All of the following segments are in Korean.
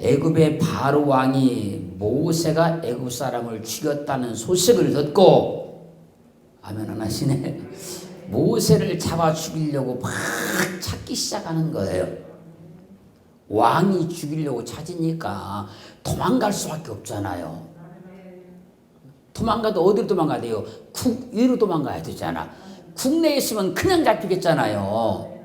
애굽의 바로 왕이 모세가 애굽 사람을 죽였다는 소식을 듣고, 아멘 안 하시네. 모세를 잡아 죽이려고 막 찾기 시작하는 거예요. 왕이 죽이려고 찾으니까 도망갈 수밖에 없잖아요. 도망가도 어디로 도망가야 돼요? 국위로 도망가야 되잖아. 국내에 있으면 그냥 잡히겠잖아요.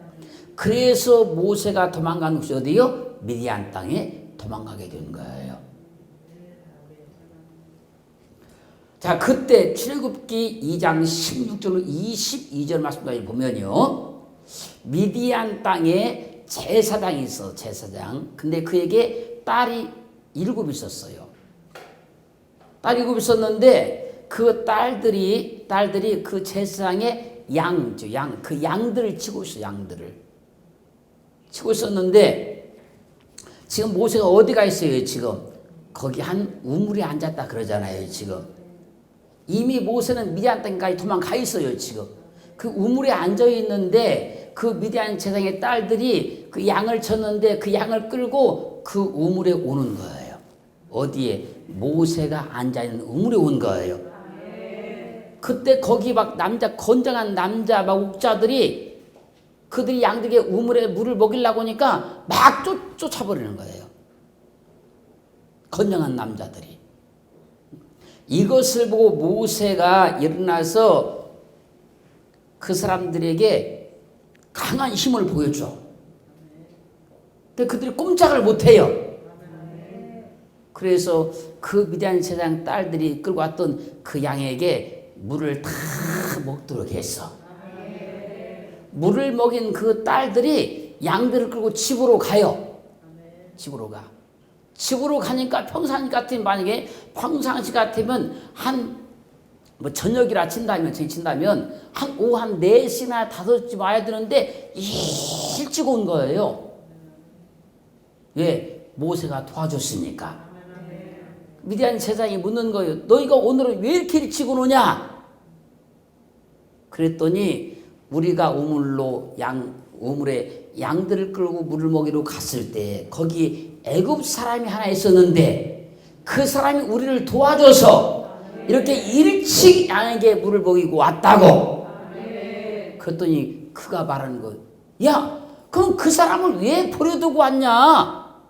그래서 모세가 도망간 곳이 어디요? 미디안 땅에 도망가게 된 거예요. 자, 그때 출애굽기 2장 16절로 22절 말씀까지 보면요, 미디안 땅에 제사장이 있어. 제사장. 근데 그에게 딸이 7 있었어요. 딸이 7 있었는데 그 딸들이 그 제사장의 그 양들을 치고 있어. 양들을 치고 있었는데, 지금 모세가 어디가 있어요? 지금 거기 한 우물에 앉았다 그러잖아요. 지금 이미 모세는 미디안 땅까지 도망가 있어요. 지금 그 우물에 앉아 있는데 그 미디안 제사장의 딸들이 그 양을 쳤는데 그 양을 끌고 그 우물에 오는 거예요. 어디에? 모세가 앉아 있는 우물에 온 거예요. 그때 거기 막 건장한 남자 막 옥자들이 그들이 양들에게 우물에 물을 먹이려고 하니까 막 쫓아버리는 거예요. 건장한 남자들이. 이것을 보고 모세가 일어나서 그 사람들에게 강한 힘을 보여줘. 근데 그들이 꼼짝을 못해요. 그래서 그 미디안 제사장 딸들이 끌고 왔던 그 양에게 물을 다 먹도록 했어. 물을 먹인 그 딸들이 양들을 끌고 집으로 가요. 집으로 가. 집으로 가니까 평상시 같으면, 만약에 평상시 같으면 저녁이라 친다면 한 오후 한 4시나 5시 와야 되는데 일찍 온 거예요. 왜? 모세가 도와줬으니까. 미디안 제사장이 묻는 거예요. 너희가 오늘은 왜 이렇게 일찍 오느냐? 그랬더니 우리가 우물에 양들을 끌고 물을 먹이러 갔을 때 거기 애굽 사람이 하나 있었는데 그 사람이 우리를 도와줘서 이렇게 일찍 양에게 물을 먹이고 왔다고. 그랬더니 그가 말하는 거, 야, 그럼 그 사람을 왜 버려두고 왔냐?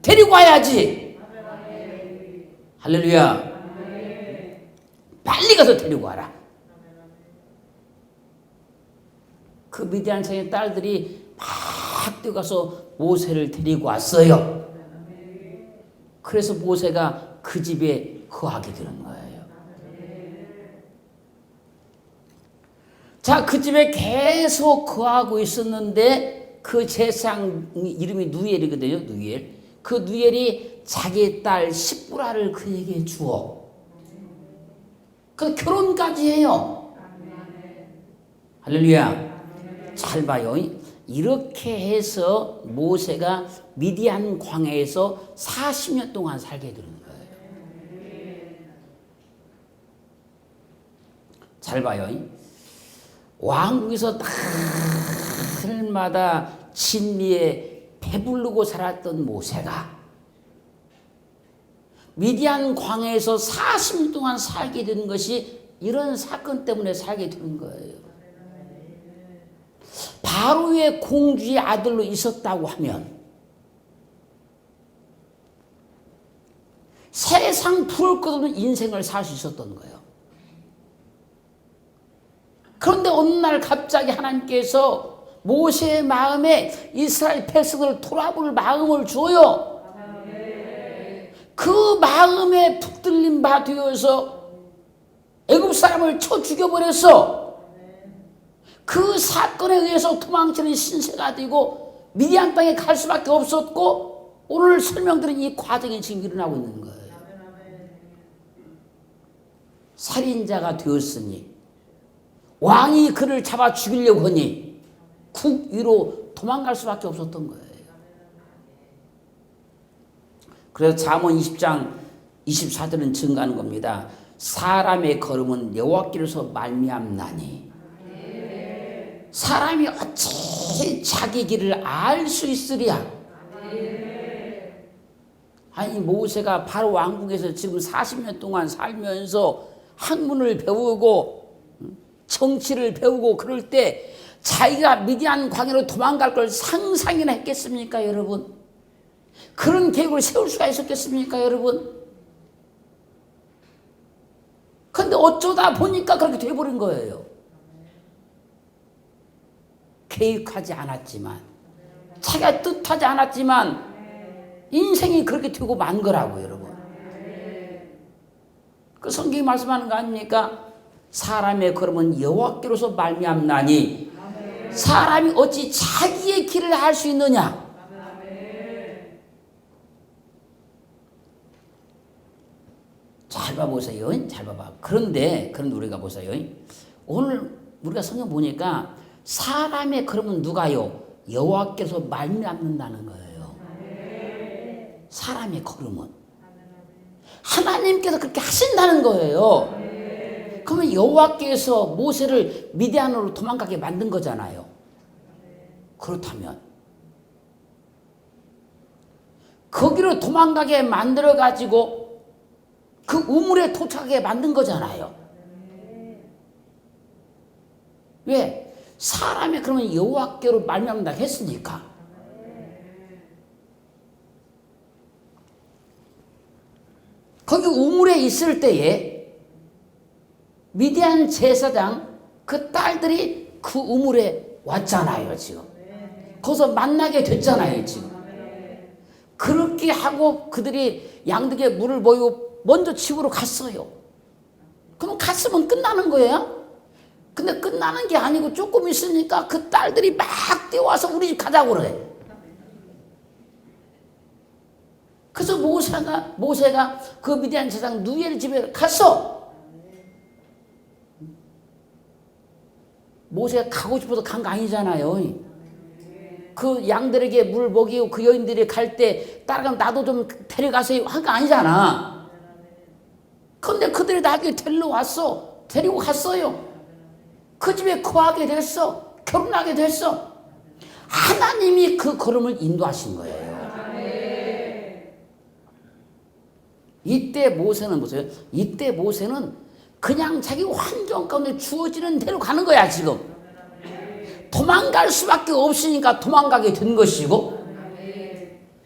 데리고 와야지. 할렐루야. 빨리 가서 데리고 와라. 그 미디안 사람의 딸들이 막 뛰어가서 모세를 데리고 왔어요. 그래서 모세가 그 집에 거하게 되는 거예요. 자, 그 집에 계속 거하고 있었는데 그 제사장 이름이 누엘이거든요. 누엘. 그 누엘이 자기 딸 십부라를 그에게 주어. 그 결혼까지 해요. 할렐루야. 잘 봐요. 이렇게 해서 모세가 미디안 광야에서 40년 동안 살게 되는 거예요. 잘 봐요. 왕국에서 날마다 진리에 배부르고 살았던 모세가 미디안 광야에서 40년 동안 살게 되는 것이 이런 사건 때문에 살게 되는 거예요. 바로의 공주의 아들로 있었다고 하면 세상 부을 것 없는 인생을 살 수 있었던 거예요. 그런데 어느 날 갑자기 하나님께서 모세의 마음에 이스라엘 백성을 돌아볼 마음을 주어요. 그 마음에 붙들린 바 되어서 애굽 사람을 쳐 죽여버렸어. 그 사건에 의해서 도망치는 신세가 되고 미디안 땅에 갈 수밖에 없었고, 오늘 설명드린 이 과정이 지금 일어나고 있는 거예요. 살인자가 되었으니, 왕이 그를 잡아 죽이려고 하니 국위로 도망갈 수밖에 없었던 거예요. 그래서 잠언 20장 24절은 증가하는 겁니다. 사람의 걸음은 여호와께로서 말미암나니. 사람이 어찌 자기 길을 알 수 있으랴. 아니 모세가 바로 왕궁에서 지금 40년 동안 살면서 학문을 배우고 정치를 배우고 그럴 때 자기가 미디안 광야로 도망갈 걸 상상이나 했겠습니까 여러분? 그런 계획을 세울 수가 있었겠습니까 여러분? 근데 어쩌다 보니까 그렇게 돼버린 거예요. 계획하지 않았지만 자기가 뜻하지 않았지만 인생이 그렇게 되고 만 거라고요 여러분. 그 성경이 말씀하는 거 아닙니까? 사람의 걸음은 여호와께로서 말미암나니 사람이 어찌 자기의 길을 할 수 있느냐. 잘 봐보세요. 잘 봐봐. 그런데 우리가 보세요. 오늘 우리가 성경 보니까 사람의 걸음은 누가요? 여호와께서 말미암는다는 거예요. 사람의 걸음은 하나님께서 그렇게 하신다는 거예요. 그러면 여호와께서 모세를 미디안으로 도망가게 만든 거잖아요. 그렇다면 거기로 도망가게 만들어 가지고 그 우물에 도착하게 만든 거잖아요. 왜? 사람이 그러면 여호와께로 말미암는다 했으니까. 거기 우물에 있을 때에 미디안 제사장 그 딸들이 그 우물에 왔잖아요 지금. 거기서 만나게 됐잖아요 지금. 그렇게 하고 그들이 양들에게 물을 보이고 먼저 집으로 갔어요. 그럼 갔으면 끝나는 거예요? 근데 끝나는 게 아니고 조금 있으니까 그 딸들이 막 뛰어와서 우리 집 가자고 그래. 그래서 모세가 그 미디안 제사장 누엘 집에 갔어. 모세가 가고 싶어서 간 거 아니잖아요. 그 양들에게 물 먹이고 그 여인들이 갈 때 따라가면 나도 좀 데려가세요 한 거 아니잖아. 그런데 그들이 나중에 데리고 갔어요. 그 집에 거하게 됐어. 결혼하게 됐어. 하나님이 그 걸음을 인도하신 거예요. 이때 모세는 보세요. 이때 모세는 그냥 자기 환경 가운데 주어지는 대로 가는 거야 지금. 도망갈 수밖에 없으니까 도망가게 된 것이고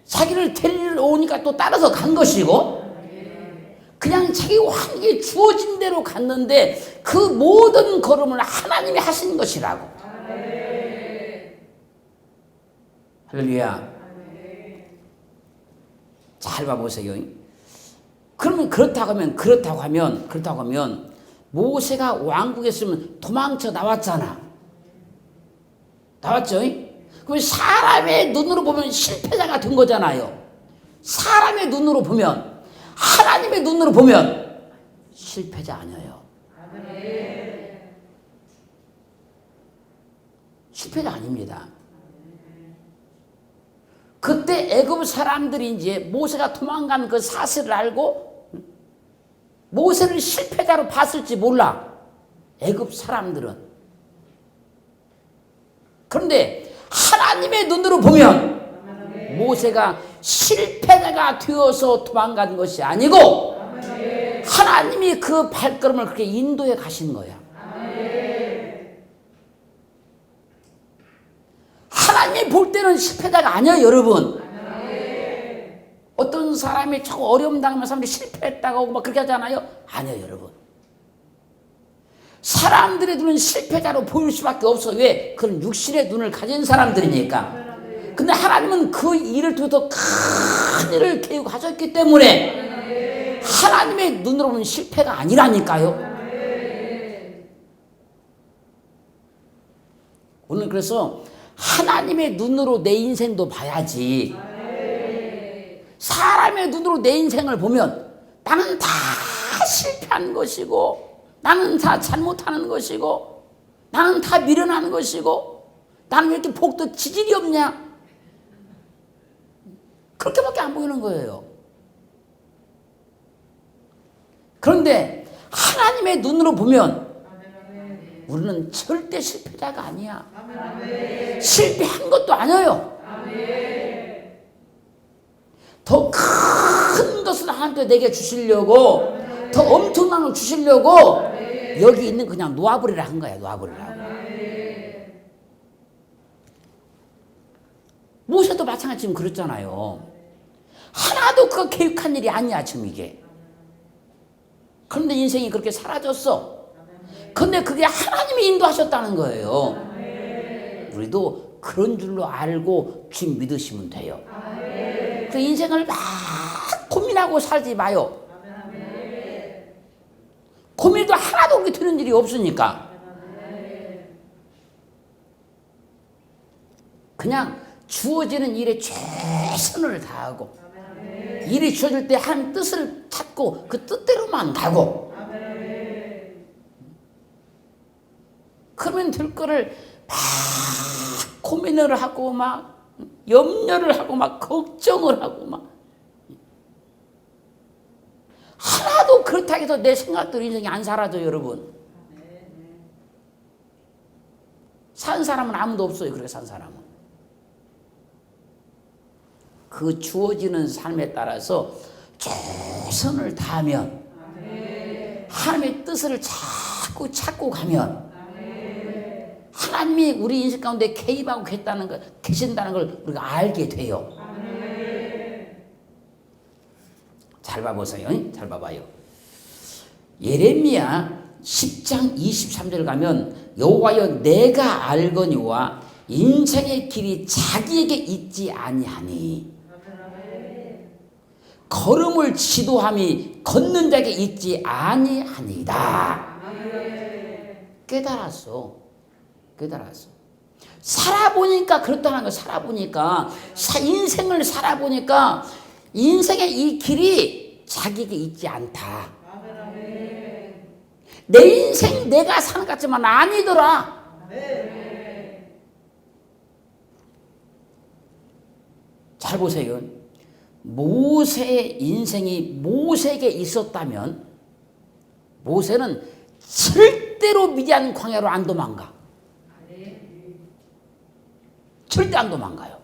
자기를 데리러 오니까 또 따라서 간 것이고 그냥 자기 환경에 주어진 대로 갔는데 그 모든 걸음을 하나님이 하신 것이라고. 할렐루야. 잘 봐보세요. 그러면 그렇다고 하면 모세가 왕국에 있으면 도망쳐 나왔잖아. 나왔죠? 그럼 사람의 눈으로 보면 실패자가 된 거잖아요. 사람의 눈으로 보면, 하나님의 눈으로 보면 실패자 아니에요. 실패자 아닙니다. 그때 애굽 사람들이 이제 모세가 도망간 그 사실을 알고 모세를 실패자로 봤을지 몰라. 애굽 사람들은. 그런데 하나님의 눈으로 보면 모세가 실패자가 되어서 도망간 것이 아니고 하나님이 그 발걸음을 그렇게 인도해 가신 거야. 하나님이 볼 때는 실패자가 아니에요, 여러분. 어떤 사람이 자꾸 어려움 당하면 사람들이 실패했다고 하고 막 그렇게 하잖아요. 아니에요, 여러분. 사람들의 눈은 실패자로 보일 수밖에 없어. 왜? 그런 육신의 눈을 가진 사람들이니까. 근데 하나님은 그 일을 통해서 큰 일을 계획하셨기 때문에 하나님의 눈으로 보면 실패가 아니라니까요. 오늘 그래서 하나님의 눈으로 내 인생도 봐야지. 사람의 눈으로 내 인생을 보면 나는 다 실패한 것이고 나는 다 잘못하는 것이고 나는 다 미련한 것이고 나는 왜 이렇게 복도 지질이 없냐? 그렇게밖에 안 보이는 거예요. 그런데 하나님의 눈으로 보면 우리는 절대 실패자가 아니야. 실패한 것도 아니에요. 더 큰 하나님께 내게 주시려고 더 엄청난 걸 주시려고 여기 있는 그냥 놓아버리라 한 거야. 놓아버리라고. 모세도 마찬가지 지금 그렇잖아요. 하나도 그거 계획한 일이 아니야 지금 이게. 그런데 인생이 그렇게 사라졌어. 근데 그게 하나님이 인도하셨다는 거예요. 우리도 그런 줄로 알고 주님 믿으시면 돼요. 그 인생을 막 고민하고 살지 마요. 고민도 하나도 그렇게 되는 일이 없으니까. 그냥 주어지는 일에 최선을 다하고 일이 주어질 때 한 뜻을 찾고 그 뜻대로만 가고 그러면 될 거를 막 고민을 하고 막 염려를 하고 막 걱정을 하고 막 하나도 그렇다고 해서 내 생각대로 인생이 안 사라져요 여러분. 산 사람은 아무도 없어요. 그렇게 산 사람은. 그 주어지는 삶에 따라서 최선을 다하면 하나님의 뜻을 자꾸 찾고 가면 하나님이 우리 인생 가운데 개입하고 계신다는 걸 우리가 알게 돼요. 잘 봐보세요. 잘 봐봐요. 예레미야 10장 23절 가면 여호와여 내가 알거니와 인생의 길이 자기에게 있지 아니하니 걸음을 지도함이 걷는 자에게 있지 아니하니이다. 깨달았어. 살아보니까 그렇다는 거. 살아보니까 인생을 살아보니까 인생의 이 길이 자기에게 있지 않다. 내 인생 내가 사는 것 같지만 아니더라. 잘 보세요. 모세의 인생이 모세에게 있었다면 모세는 절대로 미디안 광야로 안 도망가. 절대 안 도망가요.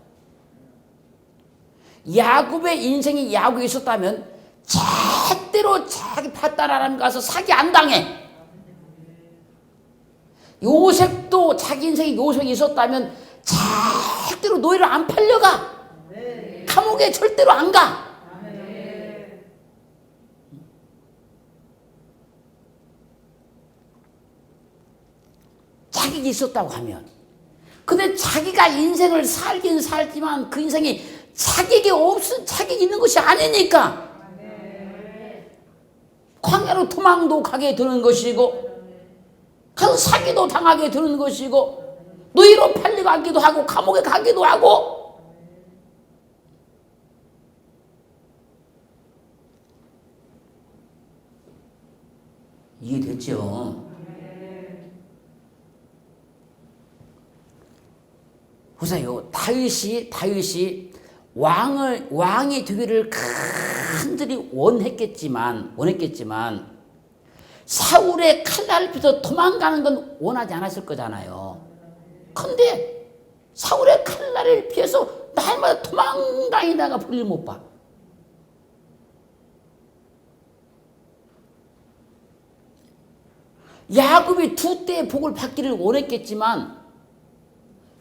야곱의 인생이 야곱에 있었다면 절대로 자기 밭다라람 가서 사기 안 당해. 요셉도 자기 인생이 요셉이 있었다면 절대로 노예를 안 팔려가. 감옥에 절대로 안 가. 자격이 있었다고 하면. 근데 자기가 인생을 살긴 살지만 그 인생이 자격이 있는 것이 아니니까 광야로 도망도 가게 되는 것이고 가서 사기도 당하게 되는 것이고 노예로 팔려가기도 하고 감옥에 가기도 하고. 이해됐죠? 보세요. 다윗이 왕이 되기를 간절히 원했겠지만 사울의 칼날을 피해서 도망가는 건 원하지 않았을 거잖아요. 근데 사울의 칼날을 피해서 날마다 도망다니다가 볼일 못 봐. 야곱이 2때의 복을 받기를 원했겠지만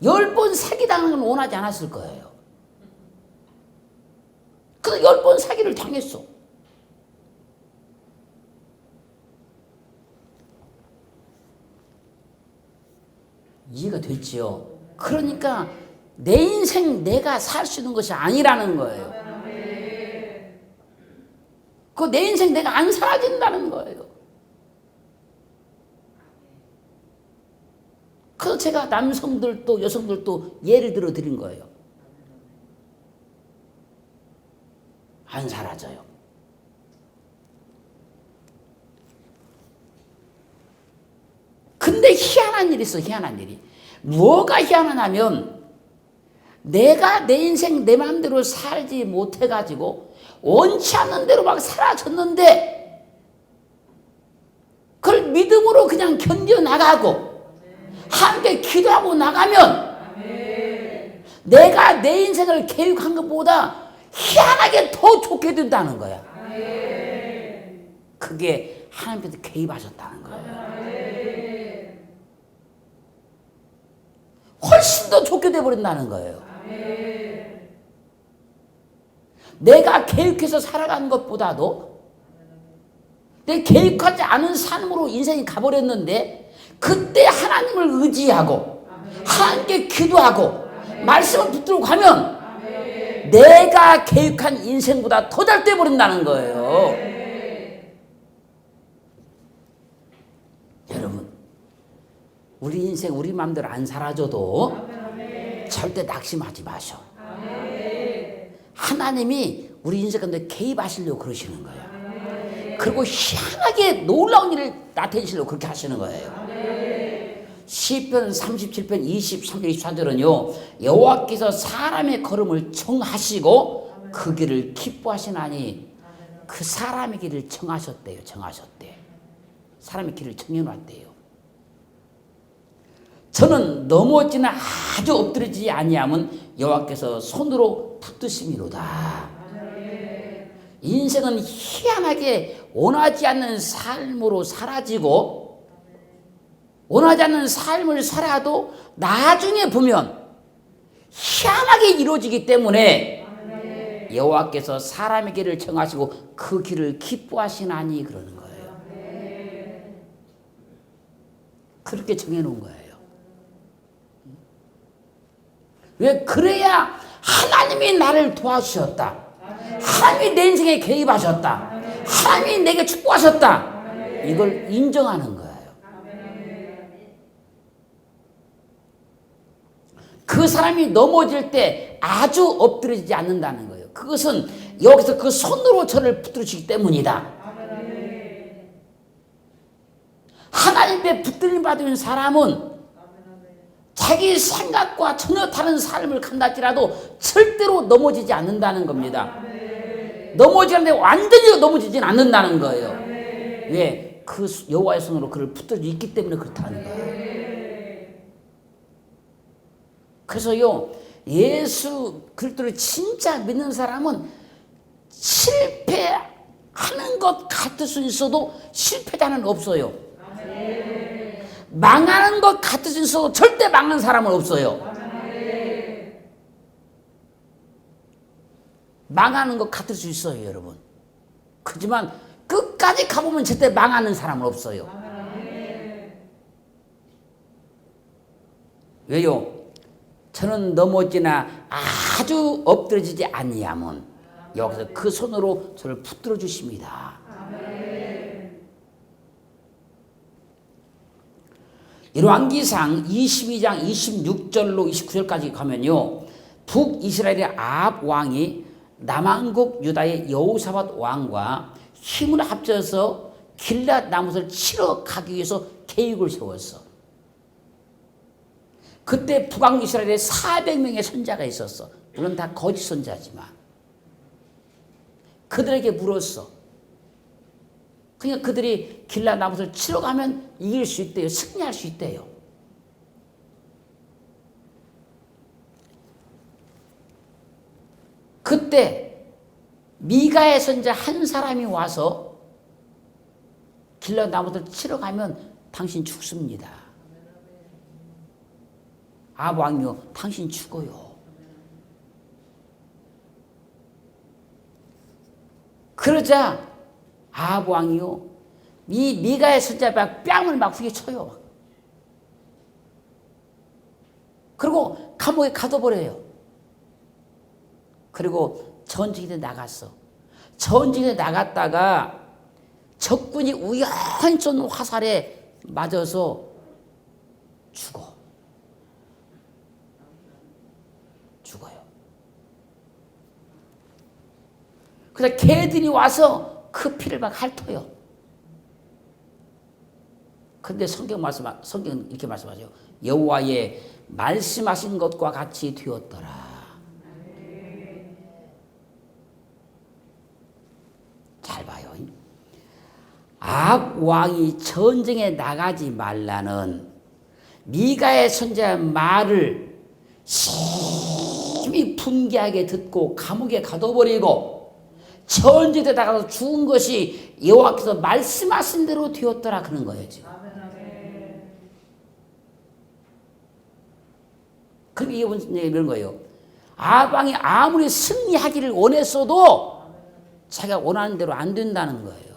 10번 사기당하는 건 원하지 않았을 거예요. 그래서 10번 사기를 당했어. 이해가 됐지요? 그러니까 내 인생 내가 살 수 있는 것이 아니라는 거예요. 그 내 인생 내가 안 살아진다는 거예요. 그래서 제가 남성들도 여성들도 예를 들어 드린 거예요. 안 사라져요. 근데 희한한 일이 있어. 희한한 일이. 뭐가 희한하냐면 내가 내 인생 내 마음대로 살지 못해가지고 원치 않는 대로 막 사라졌는데 그걸 믿음으로 그냥 견뎌나가고 함께 기도하고 나가면 내가 내 인생을 계획한 것보다 희한하게 더 좋게 된다는 거야. 그게 하나님께서 개입하셨다는 거예요. 훨씬 더 좋게 돼버린다는 거예요. 내가 계획해서 살아간 것보다도 내 계획하지 않은 삶으로 인생이 가버렸는데 그때 하나님을 의지하고 하나님께 기도하고 말씀을 붙들고 가면 내가 계획한 인생보다 더 잘 돼버린다는 거예요. 여러분, 우리 인생 우리 마음대로 안 살아줘도 절대 낙심하지 마셔. 하나님이 우리 인생 가운데 개입하시려고 그러시는 거예요. 그리고 희한하게 놀라운 일을 나타내시려고 그렇게 하시는 거예요. 시편 37편 23절 24절은요. 여호와께서 사람의 걸음을 청하시고 그 길을 기뻐하시나니 그 사람의 길을 청하셨대요. 청하셨대. 사람의 길을 정해놨대요. 저는 넘어지나 아주 엎드리지 아니하면 여호와께서 손으로 붙드심이로다. 인생은 희한하게 원하지 않는 삶으로 사라지고 원하지 않는 삶을 살아도 나중에 보면 희한하게 이루어지기 때문에 여호와께서 사람의 길을 정하시고 그 길을 기뻐하시나니 그러는 거예요. 그렇게 정해놓은 거예요. 왜? 그래야 하나님이 나를 도와주셨다. 하나님이 내 인생에 개입하셨다. 하나님이 내게 축복하셨다. 이걸 인정하는 거예요. 그 사람이 넘어질 때 아주 엎드리지 않는다는 거예요. 그것은 여기서 그 손으로 저를 붙들으시기 때문이다. 하나님께 붙들림 받은 사람은 자기 생각과 전혀 다른 삶을 간다할지라도 절대로 넘어지지 않는다는 겁니다. 넘어지는데 완전히 넘어지진 않는다는 거예요. 왜? 그 여호와의 손으로 그를 붙들고 있기 때문에 그렇다는 거예요. 그래서요, 예수 그리스도를 진짜 믿는 사람은 실패하는 것 같을 수 있어도 실패자는 없어요. 망하는 것 같을 수 있어도 절대 망하는 사람은 없어요. 망하는 것 같을 수 있어요, 여러분. 그렇지만 끝까지 가보면 절대 망하는 사람은 없어요. 왜요? 저는 넘어지나 아주 엎드러지지 아니하면 여기서 그 손으로 저를 붙들어 주십니다. 열왕기상 22장 26절로 29절까지 가면요, 북이스라엘의 아합 왕이 남왕국 유다의 여호사밧 왕과 힘을 합쳐서 길앗 나못을 치러 가기 위해서 계획을 세웠어. 그때 북왕 이스라엘에 400명의 선자가 있었어. 물론 다 거짓 선자지만 그들에게 물었어. 그러니까 그들이 길앗 나못을 치러 가면 이길 수 있대요. 승리할 수 있대요. 그때 미가의 선자 한 사람이 와서 길앗 나못을 치러 가면 당신 죽습니다. 아합 왕이요, 당신 죽어요. 그러자 아합 왕이요, 이 미가의 선자가 뺨을 막 후려쳐요. 그리고 감옥에 가둬버려요. 그리고 전쟁에 나갔어. 전쟁에 나갔다가 적군이 우연히 쏜 화살에 맞아서 죽어요. 그래서 개들이 와서 그 피를 막 핥어요. 근데 성경 이렇게 말씀하죠. 여호와의 말씀하신 것과 같이 되었더라. 잘 봐요. 아합 왕이 전쟁에 나가지 말라는 미가의 선자의 말을 심히 분개하게 듣고 감옥에 가둬버리고 전쟁에다가 죽은 것이 여호와께서 말씀하신 대로 되었더라 그런 거예요 지금. 그럼 이게 무슨 얘기 이런 거예요. 아방이 아무리 승리하기를 원했어도 자기가 원하는 대로 안 된다는 거예요.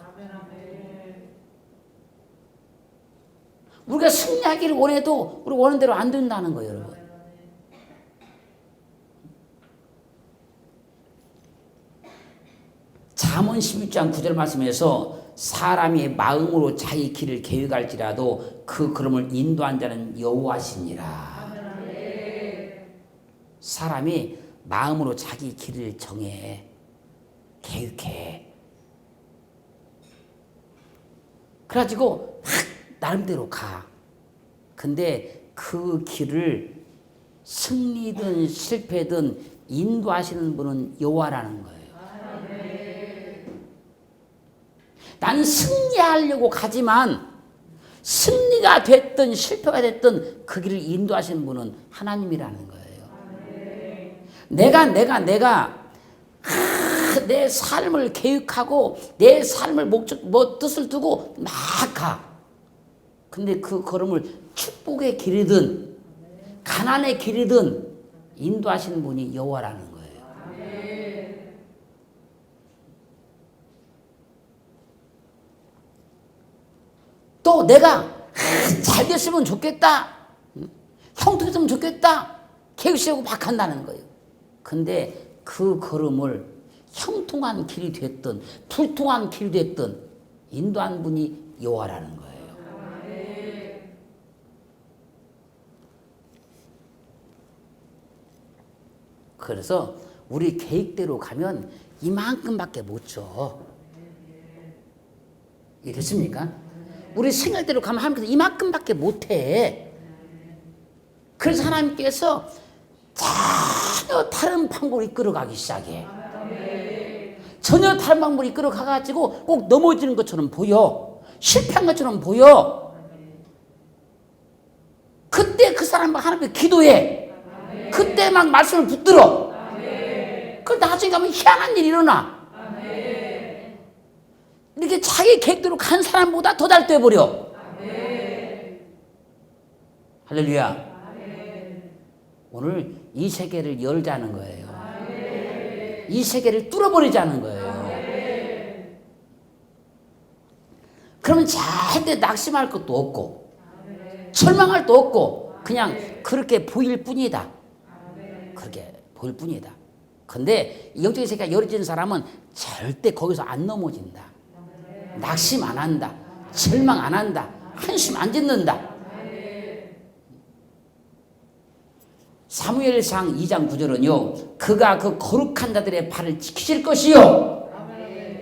우리가 승리하기를 원해도 우리 원하는 대로 안 된다는 거예요, 여러분. 잠언 16장 9절 말씀에서 사람이 마음으로 자기 길을 계획할지라도 그 걸음을 인도한 자는 여호와시니라. 사람이 마음으로 자기 길을 정해 계획해. 그래가지고 막 나름대로 가. 근데 그 길을 승리든 실패든 인도하시는 분은 여호와라는 거예요. 나는 승리하려고 가지만 승리가 됐든 실패가 됐든 그 길을 인도하시는 분은 하나님이라는 거예요. 내가 내 삶을 계획하고 내 삶을 뜻을 두고 막 가. 근데 그 걸음을 축복의 길이든 가난의 길이든 인도하시는 분이 여호와라는 거예요. 또 내가 잘 됐으면 좋겠다. 형통했으면 좋겠다. 계획 세우고 막 한다는 거예요. 근데 그 걸음을 형통한 길이 됐든 불통한 길이 됐든 인도한 분이 여호와라는 거예요. 그래서 우리 계획대로 가면 이만큼밖에 못 줘. 이해됐습니까? 우리 생각대로 가면 하나님께서 이만큼밖에 못해. 그래서 하나님께서 전혀 다른 방법으로 이끌어가기 시작해. 전혀 다른 방법으로 이끌어가가지고 꼭 넘어지는 것처럼 보여. 실패한 것처럼 보여. 그때 그 사람 하나님께 기도해. 그때 막 말씀을 붙들어. 그 나중에 가면 희한한 일이 일어나. 이렇게 자기 계획대로 간 사람보다 더 잘 돼버려. 할렐루야. 오늘 이 세계를 열자는 거예요. 이 세계를 뚫어버리자는 거예요. 그러면 절대 낙심할 것도 없고 절망할 것도 없고 그냥 그렇게 보일 뿐이다. 그렇게 보일 뿐이다. 근데 영적인 세계가 열어진 사람은 절대 거기서 안 넘어진다. 낙심 안 한다. 절망 안 한다. 한숨 안 짓는다. 사무엘상 2장 9절은요. 그가 그 거룩한 자들의 발을 지키실 것이요.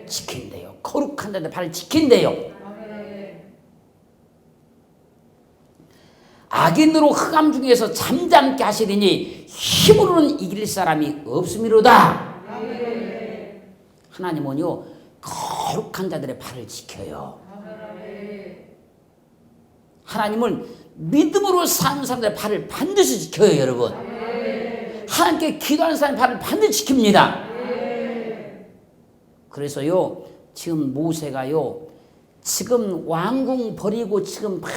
지킨대요. 거룩한 자들의 발을 지킨대요. 악인으로 흑암 중에서 잠잠케 하시리니 힘으로는 이길 사람이 없음이로다. 하나님은요 거룩한 자들의 발을 지켜요. 하나님은 믿음으로 사는 사람들의 발을 반드시 지켜요, 여러분. 하나님께 기도하는 사람의 발을 반드시 지킵니다. 그래서요 지금 모세가요 지금 왕궁 버리고 지금 막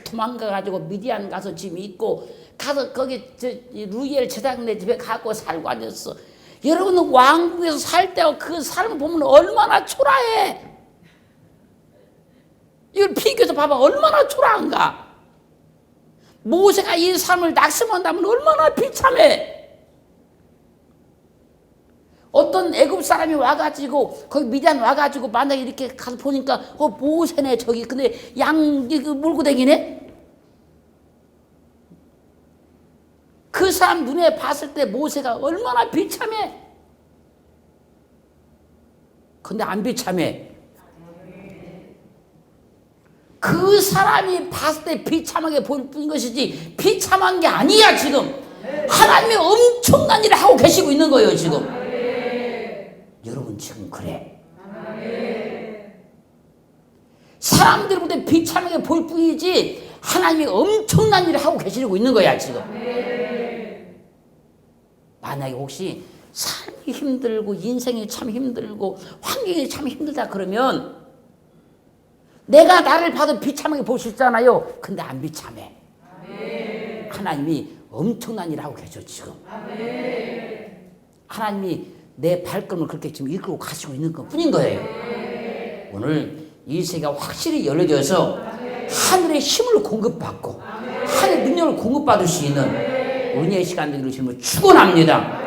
도망가가지고 미디안 가서 지금 있고 가서 거기 루이엘 제사장네 집에 가고 살고 앉았어. 여러분은 왕궁에서 살 때와 그 삶을 보면 얼마나 초라해. 이걸 비교해서 봐봐. 얼마나 초라한가. 모세가 이 삶을 낙심한다면 얼마나 비참해. 어떤 애굽 사람이 와가지고 거기 미디안 와가지고 만약에 이렇게 가서 보니까 모세네 저기 근데 양 물고 다니네. 그 사람 눈에 봤을 때 모세가 얼마나 비참해. 근데 안 비참해. 그 사람이 봤을 때 비참하게 보일 뿐인 것이지 비참한 게 아니야. 지금 하나님이 엄청난 일을 하고 계시고 있는 거예요. 지금 여러분 지금 그래. 사람들이 볼 때 비참하게 보일 뿐이지 하나님이 엄청난 일을 하고 계시고 있는 거야. 지금 만약에 혹시 삶이 힘들고 인생이 참 힘들고 환경이 참 힘들다 그러면 내가 나를 봐도 비참하게 볼 수 있잖아요. 근데 안 비참해. 하나님이 엄청난 일을 하고 계셔 지금. 하나님이 내 발걸음을 그렇게 지금 이끌고 가시고 있는 것 뿐인 거예요. 오늘 이 세계가 확실히 열려져서 하늘의 힘을 공급받고 하늘의 능력을 공급받을 수 있는 은혜의 시간 되기를 주님을 축원합니다.